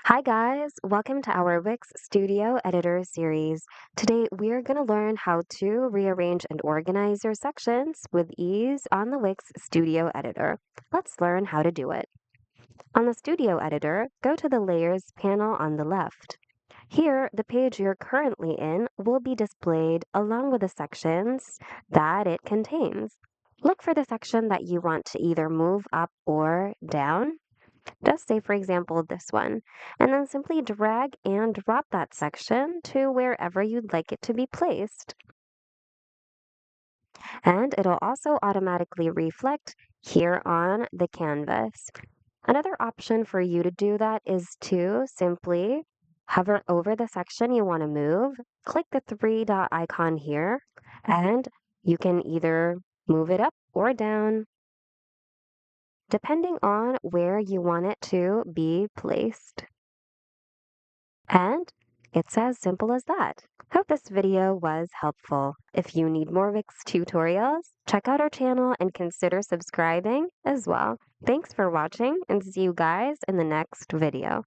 Hi guys, welcome to our Wix Studio Editor series. Today we're going to learn how to rearrange and organize your sections with ease on the Wix Studio Editor. Let's learn how to do it. On the Studio Editor, go to the Layers panel on the left. Here, the page you're currently in will be displayed along with the sections that it contains. Look for the section that you want to either move up or down. Just say, for example, this one, and then simply drag and drop that section to wherever you'd like it to be placed. And it'll also automatically reflect here on the canvas. Another option for you to do that is to simply hover over the section you want to move, click the three dot icon here, and you can either move it up or down, depending on where you want it to be placed. And it's as simple as that. Hope this video was helpful. If you need more Wix tutorials, check out our channel and consider subscribing as well. Thanks for watching and see you guys in the next video.